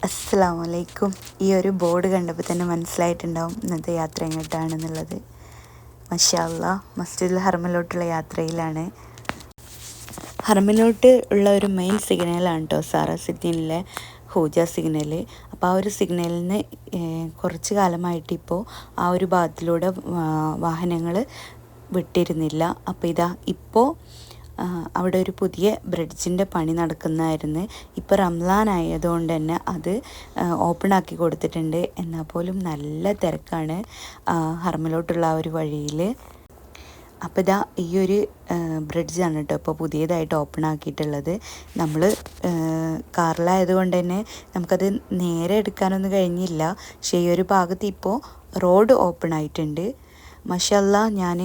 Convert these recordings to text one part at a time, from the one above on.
അസ്സലാമു അലൈക്കും. ഈ ഒരു ബോർഡ് കണ്ടപ്പോൾ തന്നെ മനസ്സിലായിട്ടുണ്ടാവും ഇന്നത്തെ യാത്ര എങ്ങോട്ടാണെന്നുള്ളത്. മാഷാ അല്ലാഹ്, മസ്ജിദുൽ ഹറമിലോട്ടുള്ള യാത്രയിലാണ്. ഹറമിലോട്ട് ഉള്ള ഒരു മെയിൻ സിഗ്നലാണ് കേട്ടോ സാറ സിദ്ദീനിലെ ഹൂജ സിഗ്നൽ. അപ്പോൾ ആ ഒരു സിഗ്നലിന് കുറച്ച് കാലമായിട്ട് ഇപ്പോൾ ആ ഒരു ഭാഗത്തിലൂടെ വാഹനങ്ങൾ വിട്ടിരുന്നില്ല. അപ്പോൾ ഇതാ ഇപ്പോൾ അവിടെ ഒരു പുതിയ ബ്രിഡ്ജിൻ്റെ പണി നടക്കുന്നതായിരുന്നു. ഇപ്പോൾ റംസാൻ ആയതുകൊണ്ട് തന്നെ അത് ഓപ്പൺ ആക്കി കൊടുത്തിട്ടുണ്ട്. എന്നാൽ പോലും നല്ല തിരക്കാണ് ഹറമിലോട്ടുള്ള ആ ഒരു വഴിയിൽ. അപ്പോൾ ഇതാ ഈ ഒരു ബ്രിഡ്ജാണ് കേട്ടോ ഇപ്പോൾ പുതിയതായിട്ട് ഓപ്പൺ ആക്കിയിട്ടുള്ളത്. നമ്മൾ കാറിലായതുകൊണ്ട് തന്നെ നമുക്കത് നേരെ എടുക്കാനൊന്നും കഴിഞ്ഞില്ല. പക്ഷേ ഈ ഒരു ഭാഗത്ത് ഇപ്പോൾ റോഡ് ഓപ്പൺ ആയിട്ടുണ്ട്. മാഷാ അല്ലാഹ്, ഞാൻ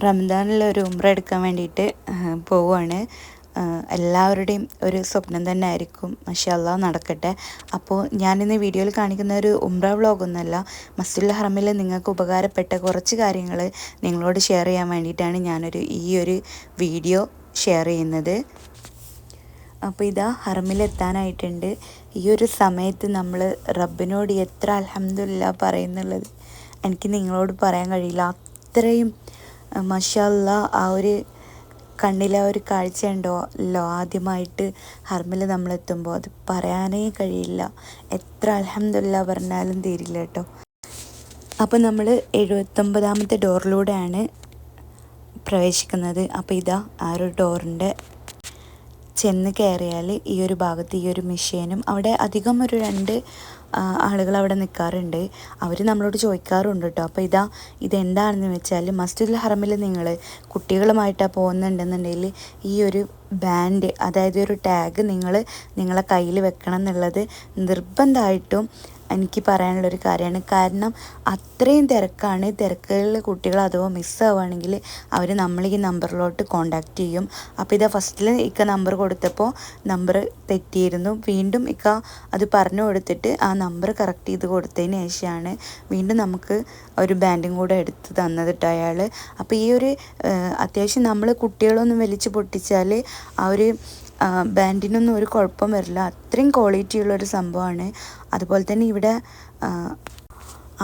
റമദാനിൽ ഒരു ഉംറ എടുക്കാൻ വേണ്ടിയിട്ട് പോവുകയാണ്. എല്ലാവരുടെയും ഒരു സ്വപ്നം തന്നെ ആയിരിക്കും. മാഷാ അല്ലാഹ്, നടക്കട്ടെ. അപ്പോൾ ഞാനിന്ന് വീഡിയോയിൽ കാണിക്കുന്ന ഒരു ഉംറ വ്ളോഗൊന്നുമല്ല, മസ്ജിദുൽ ഹറമിൽ നിങ്ങൾക്ക് ഉപകാരപ്പെട്ട കുറച്ച് കാര്യങ്ങൾ നിങ്ങളോട് ഷെയർ ചെയ്യാൻ വേണ്ടിയിട്ടാണ് ഈ ഒരു വീഡിയോ ഷെയർ ചെയ്യുന്നത്. അപ്പോൾ ഇതാ ഹറമിലെത്താനായിട്ടുണ്ട്. ഈ ഒരു സമയത്ത് നമ്മൾ റബ്ബിനോട് എത്ര അൽഹംദുലില്ലാ പറയുന്നുള്ളത് എനിക്ക് നിങ്ങളോട് പറയാൻ കഴിയില്ല. അത്രയും മാഷാ അല്ലാഹ്, ആ ഒരു കണ്ണിലെ ഒരു കാഴ്ച ഉണ്ടല്ലോ ആദ്യമായിട്ട് ഹറമിൽ നമ്മളെത്തുമ്പോൾ, അത് പറയാനേ കഴിയില്ല. എത്ര അൽഹംദുലില്ലാ പറഞ്ഞാലും തീരില്ല കേട്ടോ. അപ്പോൾ നമ്മൾ 79ാമത്തെ ഡോറിലൂടെയാണ് പ്രവേശിക്കുന്നത്. അപ്പോൾ ഇതാ ആ ഒരു ഡോറിൻ്റെ ചെന്ന് കയറിയാൽ ഈ ഒരു ഭാഗത്ത് ഈ ഒരു മെഷീനും അവിടെ അധികം ഒരു 2 ആളുകൾ അവിടെ നിൽക്കാറുണ്ട്. അവർ നമ്മളോട് ചോദിക്കാറുണ്ട് കേട്ടോ. അപ്പോൾ ഇതെന്താണെന്ന് വെച്ചാൽ, മസ്ജിദുൽ ഹറമിൽ നിങ്ങൾ കുട്ടികളുമായിട്ടാണ് പോകുന്നുണ്ടെന്നുണ്ടെങ്കിൽ ഈ ഒരു ബാൻഡ്, അതായത് ഒരു ടാഗ് നിങ്ങളെ കയ്യിൽ വെക്കണം എന്നുള്ളത് നിർബന്ധമായിട്ടും എനിക്ക് പറയാനുള്ളൊരു കാര്യമാണ്. കാരണം അത്രയും തിരക്കാണ്. തിരക്കുകളിൽ കുട്ടികൾ അഥവാ മിസ്സാവുകയാണെങ്കിൽ അവർ നമ്മൾ ഈ നമ്പറിലോട്ട് കോണ്ടാക്ട് ചെയ്യും. അപ്പോൾ ഇതാ ഫസ്റ്റിൽ ഇക്ക നമ്പർ കൊടുത്തപ്പോൾ നമ്പർ തെറ്റിയിരുന്നു. വീണ്ടും ഇക്ക അത് പറഞ്ഞു കൊടുത്തിട്ട് ആ നമ്പർ കറക്റ്റ് ചെയ്ത് കൊടുത്തതിന് ശേഷമാണ് വീണ്ടും നമുക്ക് ഒരു ബാൻഡും കൂടെ എടുത്ത് തന്നത് കേട്ടോ അയാൾ. അപ്പോൾ ഈ ഒരു അത്യാവശ്യം നമ്മൾ കുട്ടികളൊന്നും വലിച്ചു പൊട്ടിച്ചാൽ ആ ഒരു ബാൻഡിനൊന്നും ഒരു കുഴപ്പം വരില്ല. അത്രയും ക്വാളിറ്റിയുള്ളൊരു സംഭവമാണ്. അതുപോലെ തന്നെ ഇവിടെ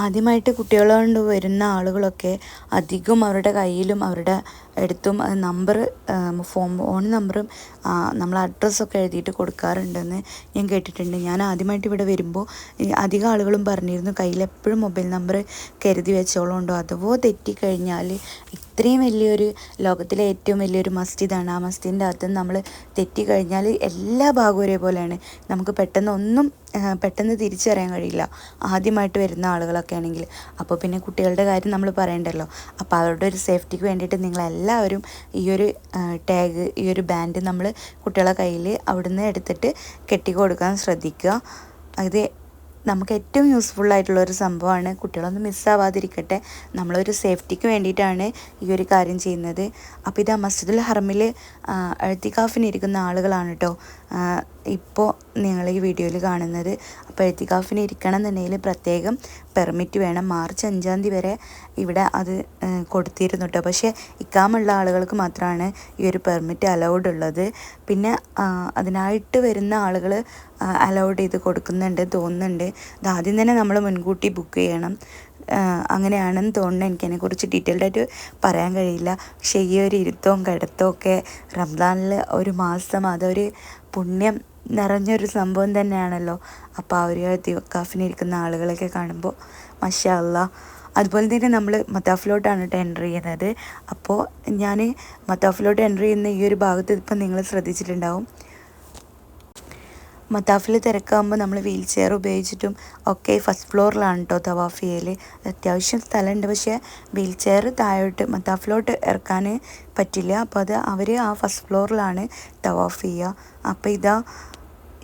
ആദ്യമായിട്ട് കുട്ടികളെ കൊണ്ട് വരുന്ന ആളുകളൊക്കെ അധികം അവരുടെ കയ്യിലും അവരുടെ എടുത്തും നമ്പർ ഫോൺ നമ്പറും നമ്മൾ അഡ്രസ്സൊക്കെ എഴുതിയിട്ട് കൊടുക്കാറുണ്ടെന്ന് ഞാൻ കേട്ടിട്ടുണ്ട്. ഞാൻ ആദ്യമായിട്ട് ഇവിടെ വരുമ്പോൾ അധികം ആളുകളും പറഞ്ഞിരുന്നു കയ്യിലെപ്പോഴും മൊബൈൽ നമ്പർ കരുതി വെച്ചോളുണ്ടോ, അഥവാ തെറ്റിക്കഴിഞ്ഞാൽ ഇത്രയും വലിയൊരു ലോകത്തിലെ ഏറ്റവും വലിയൊരു മസ്ജിദാണ്. ആ മസ്ജിദിൻ്റെ അകത്ത് നമ്മൾ തെറ്റിക്കഴിഞ്ഞാൽ എല്ലാ ഭാഗവും ഒരേപോലെയാണ്. നമുക്ക് പെട്ടെന്ന് തിരിച്ചറിയാൻ കഴിയില്ല ആദ്യമായിട്ട് വരുന്ന ആളുകളൊക്കെ ആണെങ്കിൽ. അപ്പോൾ പിന്നെ കുട്ടികളുടെ കാര്യം നമ്മൾ പറയണ്ടല്ലോ. അപ്പോൾ അവരുടെ ഒരു സേഫ്റ്റിക്ക് വേണ്ടിയിട്ട് നിങ്ങളെല്ലാവരും ഈ ഒരു ടാഗ്, ഈ ഒരു ബാൻഡ് നമ്മൾ കുട്ടികളെ കയ്യിൽ അവിടുന്ന് എടുത്തിട്ട് കെട്ടിക്കൊടുക്കാൻ ശ്രദ്ധിക്കുക. അത് നമുക്ക് ഏറ്റവും യൂസ്ഫുള്ളായിട്ടുള്ളൊരു സംഭവമാണ്. കുട്ടികളൊന്നും മിസ്സാവാതിരിക്കട്ടെ, നമ്മളൊരു സേഫ്റ്റിക്ക് വേണ്ടിയിട്ടാണ് ഈ ഒരു കാര്യം ചെയ്യുന്നത്. അപ്പോൾ ഇതാ മസ്ജിദുൽ ഹറമിൽ എഴുത്തിക്കാഫിന് ഇരിക്കുന്ന ആളുകളാണ് കേട്ടോ ഇപ്പോൾ നിങ്ങൾ ഈ വീഡിയോയിൽ കാണുന്നത്. അപ്പോൾ എഴുത്തിക്കാഫിന് ഇരിക്കണം എന്നുണ്ടെങ്കിൽ പ്രത്യേകം പെർമിറ്റ് വേണം. മാർച്ച് 5-ാം തീയതി വരെ ഇവിടെ അത് കൊടുത്തിരുന്നു കേട്ടോ. പക്ഷേ ഇക്കാമുള്ള ആളുകൾക്ക് മാത്രമാണ് ഈ ഒരു പെർമിറ്റ് അലൗഡ് ഉള്ളത്. പിന്നെ അതിനായിട്ട് വരുന്ന ആളുകൾ അലൗഡ് ചെയ്ത് കൊടുക്കുന്നുണ്ട് തോന്നുന്നുണ്ട്. അതാദ്യം തന്നെ നമ്മൾ മുൻകൂട്ടി ബുക്ക് ചെയ്യണം, അങ്ങനെയാണെന്ന് തോന്നുന്നു. എനിക്കതിനെക്കുറിച്ച് ഡീറ്റെയിൽഡായിട്ട് പറയാൻ കഴിയില്ല. പക്ഷേ ഈ ഒരു ഇരുത്തവും കിടത്തവും ഒക്കെ റംസാനിൽ ഒരു മാസം അതൊരു പുണ്യം നിറഞ്ഞൊരു സംഭവം തന്നെയാണല്ലോ. അപ്പോൾ ആ ഒരു എഴുത്തിക്കാഫിനിരിക്കുന്ന ആളുകളൊക്കെ കാണുമ്പോൾ മാഷാ അല്ലാഹ്. അതുപോലെ തന്നെ നമ്മൾ മത്താഫിലോട്ടാണ് കേട്ടോ എൻ്റർ ചെയ്യുന്നത്. അപ്പോൾ ഞാൻ മത്താഫിലോട്ട് എൻ്റർ ചെയ്യുന്ന ഈ ഒരു ഭാഗത്ത് ഇപ്പം നിങ്ങൾ ശ്രദ്ധിച്ചിട്ടുണ്ടാവും, മത്താഫിൽ തിരക്കാകുമ്പോൾ നമ്മൾ വീൽ ചെയർ ഉപയോഗിച്ചിട്ടും ഒക്കെ ഫസ്റ്റ് ഫ്ലോറിലാണ് കേട്ടോ തവാഫ് ചെയ്യൽ. അത്യാവശ്യം സ്ഥലമുണ്ട്, പക്ഷേ വീൽ ചെയർ താഴോട്ട് മത്താഫിലോട്ട് ഇറക്കാൻ പറ്റില്ല. അപ്പോൾ അവർ ആ ഫസ്റ്റ് ഫ്ലോറിലാണ് തവാഫ് ചെയ്യുക. അപ്പോൾ ഇതാ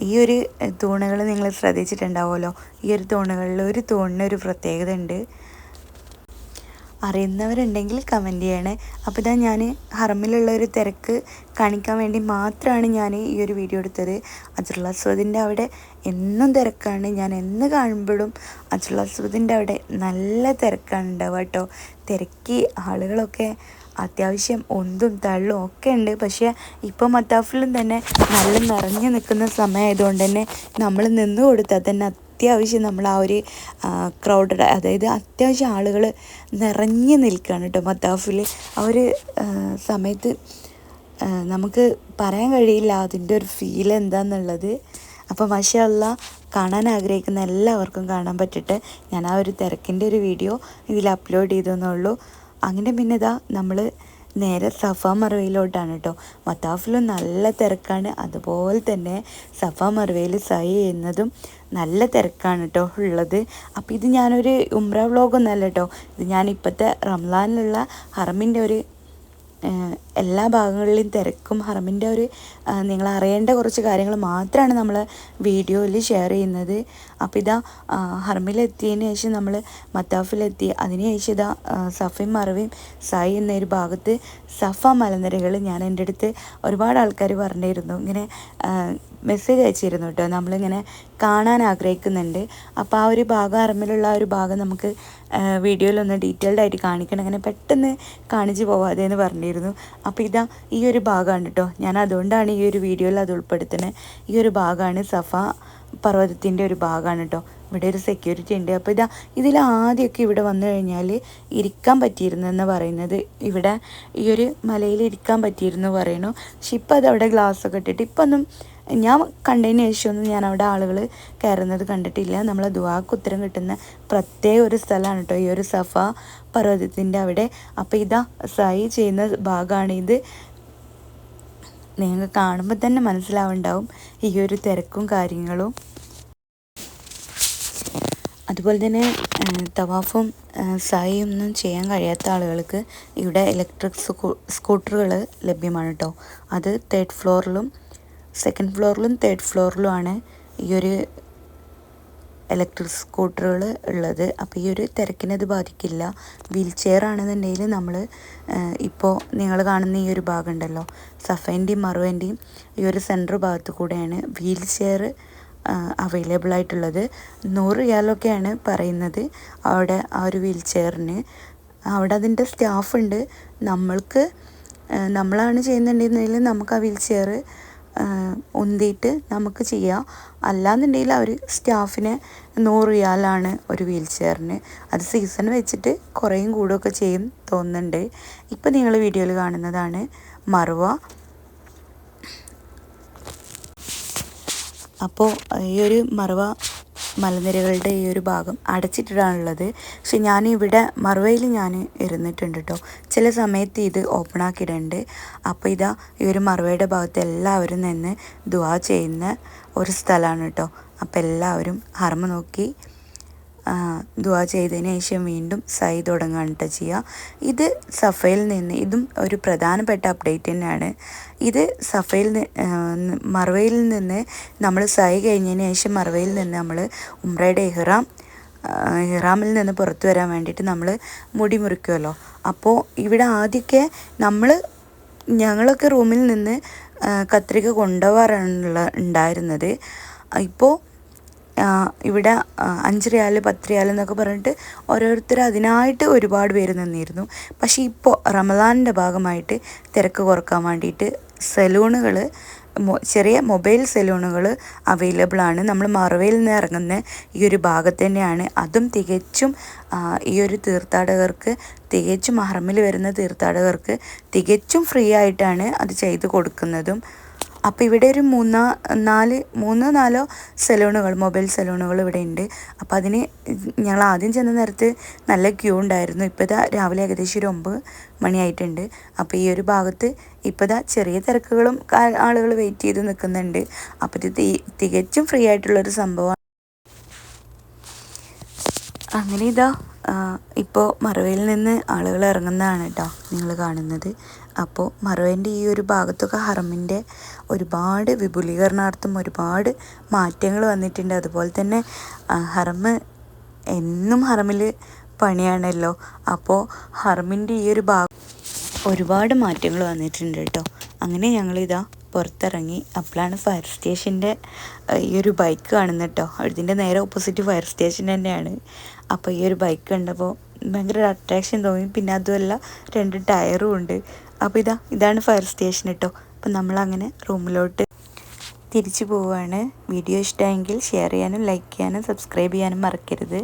ഈ ഒരു തൂണുകൾ നിങ്ങൾ ശ്രദ്ധിച്ചിട്ടുണ്ടാവുമല്ലോ. ഈ ഒരു തൂണുകളിൽ ഒരു തൂണിന് ഒരു പ്രത്യേകത ഉണ്ട്. അറിയുന്നവരുണ്ടെങ്കിൽ കമൻറ്റ് ചെയ്യണേ. അപ്പോൾ ഇതാ ഞാൻ ഹറമിലുള്ള ഒരു തിരക്ക് കാണിക്കാൻ വേണ്ടി മാത്രമാണ് ഞാൻ ഈ ഒരു വീഡിയോ എടുത്തത്. ഹജറുൽ അസ്വദിൻ്റെ അവിടെ എന്നും തിരക്കാണ്. ഞാൻ എന്ന് കാണുമ്പോഴും ഹജറുൽ അസ്വദിൻ്റെ അവിടെ നല്ല തിരക്കാണ് ഉണ്ടാവുക കേട്ടോ. തിരക്കി ആളുകളൊക്കെ അത്യാവശ്യം ഒന്തും തള്ളും ഒക്കെ ഉണ്ട്. പക്ഷേ ഇപ്പോൾ മത്താഫിലും തന്നെ നല്ല നിറഞ്ഞു നിൽക്കുന്ന സമയമായതുകൊണ്ട് തന്നെ നമ്മൾ നിന്ന് കൊടുത്താൽ തന്നെ അത്യാവശ്യം നമ്മൾ ആ ഒരു ക്രൗഡഡ്, അതായത് അത്യാവശ്യം ആളുകൾ നിറഞ്ഞു നിൽക്കുകയാണ് കേട്ടോ മത്താഫിൽ. ആ ഒരു സമയത്ത് നമുക്ക് പറയാൻ കഴിയില്ല അതിൻ്റെ ഒരു ഫീൽ എന്താണെന്നുള്ളത്. അപ്പോൾ മാഷാ അല്ലാഹ് കാണാൻ ആഗ്രഹിക്കുന്ന എല്ലാവർക്കും കാണാൻ പറ്റട്ടെ. ഞാൻ ആ ഒരു തിരക്കിൻ്റെ ഒരു വീഡിയോ ഇതിൽ അപ്ലോഡ് ചെയ്തെന്നുള്ളൂ. അങ്ങനെ പിന്നെ ഇതാ നമ്മൾ നേരെ സഫ മർവയിലോട്ടാണ് കേട്ടോ. മത്താഫിലും നല്ല തിരക്കാണ്, അതുപോലെ തന്നെ സഫ മർവയിൽ സൈ ചെയ്യുന്നതും നല്ല തിരക്കാണ് കേട്ടോ ഉള്ളത്. അപ്പോൾ ഇത് ഞാനൊരു ഉംറ വ്ളോഗൊന്നുമല്ല കേട്ടോ, ഇത് ഞാൻ ഇപ്പോഴത്തെ റംസാനിലുള്ള ഹറമിൻ്റെ ഒരു എല്ലാ ഭാഗങ്ങളിലും തിരക്കും ഹറമിൻ്റെ ഒരു നിങ്ങൾ അറിയേണ്ട കുറച്ച് കാര്യങ്ങൾ മാത്രമാണ് നമ്മൾ വീഡിയോയിൽ ഷെയർ ചെയ്യുന്നത്. അപ്പോൾ ഇതാ ഹറമിലെത്തിയതിന് ശേഷം നമ്മൾ മത്താഫിലെത്തി. അതിന് ശേഷം ഇതാ സഫയും മറവയും സായി എന്നൊരു ഭാഗത്ത് സഫ മലനിരകൾ ഞാൻ എൻ്റെ അടുത്ത് ഒരുപാട് ആൾക്കാർ പറഞ്ഞിരുന്നു, ഇങ്ങനെ മെസ്സേജ് അയച്ചിരുന്നു കേട്ടോ, നമ്മളിങ്ങനെ കാണാൻ ആഗ്രഹിക്കുന്നുണ്ട്. അപ്പോൾ ആ ഒരു ഭാഗം ഹറമിലുള്ള ആ ഒരു ഭാഗം നമുക്ക് വീഡിയോയിലൊന്ന് ഡീറ്റെയിൽഡ് ആയിട്ട് കാണിക്കണം, അങ്ങനെ പെട്ടെന്ന് കാണിച്ച് പോവാതെ എന്ന് പറഞ്ഞിരുന്നു. അപ്പോൾ ഇതാ ഈ ഒരു ഭാഗമാണ് കേട്ടോ, ഞാൻ അതുകൊണ്ടാണ് ഈ ഒരു വീഡിയോയിൽ അത് ഉൾപ്പെടുത്തുന്നത്. ഈ ഒരു ഭാഗമാണ് സഫ പർവ്വതത്തിൻ്റെ ഒരു ഭാഗമാണ് കേട്ടോ. ഇവിടെ ഒരു സെക്യൂരിറ്റി ഉണ്ട്. അപ്പോൾ ഇതാ ഇതിൽ ആദ്യമൊക്കെ ഇവിടെ വന്നു കഴിഞ്ഞാൽ ഇരിക്കാൻ പറ്റിയിരുന്നു എന്ന് പറയുന്നത്, ഇവിടെ ഈ ഒരു മലയിൽ ഇരിക്കാൻ പറ്റിയിരുന്നു പറയുന്നു. പക്ഷെ ഇപ്പം അത് അവിടെ ഗ്ലാസ്സൊക്കെ ഇട്ടിട്ട് ഇപ്പം ഒന്നും ഞാൻ കണ്ടതിന് ശേഷമൊന്നും ഞാൻ അവിടെ ആളുകൾ കയറുന്നത് കണ്ടിട്ടില്ല. നമ്മളെ ദുആക്ക് ഉത്തരം കിട്ടുന്ന പ്രത്യേക ഒരു സ്ഥലമാണ് കേട്ടോ ഈ ഒരു സഫ പർവ്വതത്തിൻ്റെ അവിടെ. അപ്പോൾ ഇതാ സൈ ചെയ്യുന്ന ഭാഗമാണ് ഇത്. നിങ്ങൾക്ക് കാണുമ്പോൾ തന്നെ മനസ്സിലാവുണ്ടാവും ഈ ഒരു തിരക്കും കാര്യങ്ങളും. അതുപോലെ തന്നെ തവാഫും സായും ഒന്നും ചെയ്യാൻ കഴിയാത്ത ആളുകൾക്ക് ഇവിടെ ഇലക്ട്രിക് സ്കൂട്ടറുകൾ ലഭ്യമാണ് കേട്ടോ. അത് 3rd ഫ്ലോറിലും 2nd ഫ്ലോറിലും 3rd ഫ്ലോറിലുമാണ് ഈ ഒരു ഇലക്ട്രിക് സ്കൂട്ടറുകൾ ഉള്ളത്. അപ്പോൾ ഈ ഒരു തിരക്കിനത് ബാധിക്കില്ല. വീൽ ചെയർ ആണെന്നുണ്ടെങ്കിൽ നമ്മൾ ഇപ്പോൾ നിങ്ങൾ കാണുന്ന ഈ ഒരു ഭാഗം ഉണ്ടല്ലോ, സഫേൻ്റെയും മറുവേൻ്റെയും ഈ ഒരു സെൻറ്റർ ഭാഗത്ത് കൂടെയാണ് വീൽ ചെയർ അവൈലബിൾ ആയിട്ടുള്ളത്. 100 റിയാലൊക്കെയാണ് പറയുന്നത് അവിടെ ആ ഒരു വീൽ ചെയറിന്. അവിടെ അതിൻ്റെ സ്റ്റാഫുണ്ട്. നമ്മളാണ് ചെയ്യുന്നുണ്ടെങ്കിൽ നമുക്ക് ആ വീൽ ചെയർ ഉന്തിയിട്ട് നമുക്ക് ചെയ്യാം. അല്ലാന്നുണ്ടെങ്കിൽ അവർ സ്റ്റാഫിന് 100 റിയാലാണ് ഒരു വീൽ ചെയറിന്. അത് സീസൺ വെച്ചിട്ട് കുറേയും കൂടുകയൊക്കെ ചെയ്യും തോന്നുന്നുണ്ട്. ഇപ്പം നിങ്ങൾ വീഡിയോയിൽ കാണുന്നതാണ് മറുവ. അപ്പോൾ ഈ ഒരു മറുവ മലനിരകളുടെ ഈ ഒരു ഭാഗം അടച്ചിട്ടിട്ടാണുള്ളത്. പക്ഷെ ഞാനിവിടെ മറുവയിൽ ഞാൻ ഇരുന്നിട്ടുണ്ട് കേട്ടോ. ചില സമയത്ത് ഇത് ഓപ്പൺ ആക്കിയിടുന്നുണ്ട്. അപ്പോൾ ഇതാ ഈ ഒരു മറുവയുടെ ഭാഗത്ത് എല്ലാവരും നിന്ന് ദുആ ചെയ്യുന്ന ഒരു സ്ഥലമാണ് കേട്ടോ. അപ്പോൾ എല്ലാവരും ഹറം നോക്കി ദുആ ചെയ്തതിന് ശേഷം വീണ്ടും സൈ തുടങ്ങുകയാണ് കേട്ടോ ചെയ്യുക. ഇത് സഫയിൽ നിന്ന്, ഇതും ഒരു പ്രധാനപ്പെട്ട അപ്ഡേറ്റ് തന്നെയാണ്. ഇത് സഫയിൽ മറുവയിൽ നിന്ന് നമ്മൾ സൈ കഴിഞ്ഞതിന് ശേഷം മറുവയിൽ നിന്ന് നമ്മൾ ഉംറയുടെ ഇഹ്റാമിൽ നിന്ന് പുറത്തു വരാൻ വേണ്ടിയിട്ട് നമ്മൾ മുടി മുറിക്കുമല്ലോ. അപ്പോൾ ഇവിടെ ആദ്യമൊക്കെ ഞങ്ങളൊക്കെ റൂമിൽ നിന്ന് കത്രിക കൊണ്ടുപോകാറാണുള്ള ഉണ്ടായിരുന്നത്. ഇപ്പോൾ ഇവിടെ 5 റിയാൽ 10 റിയാൽ എന്നൊക്കെ പറഞ്ഞിട്ട് ഓരോരുത്തർ അതിനായിട്ട് ഒരുപാട് പേര് നിന്നിരുന്നു. പക്ഷേ ഇപ്പോൾ റമദാനിൻ്റെ ഭാഗമായിട്ട് തിരക്ക് കുറക്കാൻ വേണ്ടിയിട്ട് സലൂണുകൾ, ചെറിയ മൊബൈൽ സലൂണുകൾ അവൈലബിൾ ആണ്. നമ്മൾ മറവയിൽ നിന്ന് ഇറങ്ങുന്ന ഈ ഒരു ഭാഗത്ത് തന്നെയാണ്. അതും തികച്ചും ഈ ഒരു തീർത്ഥാടകർക്ക്, തികച്ചും ഹറമിൽ വരുന്ന തീർത്ഥാടകർക്ക് തികച്ചും ഫ്രീ ആയിട്ടാണ് അത് ചെയ്ത് കൊടുക്കുന്നതും. അപ്പോൾ ഇവിടെ ഒരു 3-4 സലൂണുകൾ, മൊബൈൽ സലൂണുകൾ ഇവിടെ ഉണ്ട്. അപ്പോൾ അതിന് ഞങ്ങൾ ആദ്യം ചെന്ന നേരത്ത് നല്ല ക്യൂ ഉണ്ടായിരുന്നു. ഇപ്പോൾ ഇതാ രാവിലെ ഏകദേശം ഒരു 9 മണിയായിട്ടുണ്ട്. അപ്പോൾ ഈ ഒരു ഭാഗത്ത് ഇപ്പോൾ ഇതാ ചെറിയ തിരക്കുകളും ആളുകൾ വെയിറ്റ് ചെയ്ത് നിൽക്കുന്നുണ്ട്. അപ്പോൾ ഇത് തികച്ചും ഫ്രീ ആയിട്ടുള്ളൊരു സംഭവമാണ്. അങ്ങനെ ഇതാ ഇപ്പോൾ മറവയിൽ നിന്ന് ആളുകൾ ഇറങ്ങുന്നതാണ് കേട്ടോ നിങ്ങൾ കാണുന്നത്. അപ്പോൾ മറവേൻ്റെ ഈ ഒരു ഭാഗത്തൊക്കെ ഹറമിൻ്റെ ഒരുപാട് വിപുലീകരണാർത്ഥം ഒരുപാട് മാറ്റങ്ങൾ വന്നിട്ടുണ്ട്. അതുപോലെ തന്നെ എന്നും ഹറമിൽ പണിയാണല്ലോ. അപ്പോൾ ഹറമിൻ്റെ ഈ ഒരു ഭാഗം ഒരുപാട് മാറ്റങ്ങൾ വന്നിട്ടുണ്ട് കേട്ടോ. അങ്ങനെ ഞങ്ങളിതാ പുറത്തിറങ്ങി. അപ്പോഴാണ് ഫയർ സ്റ്റേഷൻ്റെ ഈ ഒരു ബൈക്ക് കാണുന്നത് കേട്ടോ. ഇതിൻ്റെ നേരെ ഓപ്പോസിറ്റ് ഫയർ സ്റ്റേഷൻ തന്നെയാണ്. അപ്പോൾ ഈ ഒരു ബൈക്ക് കണ്ടപ്പോൾ ഭയങ്കര ഒരു അട്രാക്ഷൻ തോന്നി. പിന്നെ അതുമല്ല 2 ടയറും ഉണ്ട്. അപ്പോൾ ഇതാണ് ഫയർ സ്റ്റേഷൻ കേട്ടോ. അപ്പോൾ നമ്മളങ്ങനെ റൂമിലോട്ട് തിരിച്ചു പോവുകയാണ്. വീഡിയോ ഇഷ്ടമായെങ്കിൽ ഷെയർ ചെയ്യാനും ലൈക്ക് ചെയ്യാനും സബ്സ്ക്രൈബ് ചെയ്യാനും മറക്കരുത്.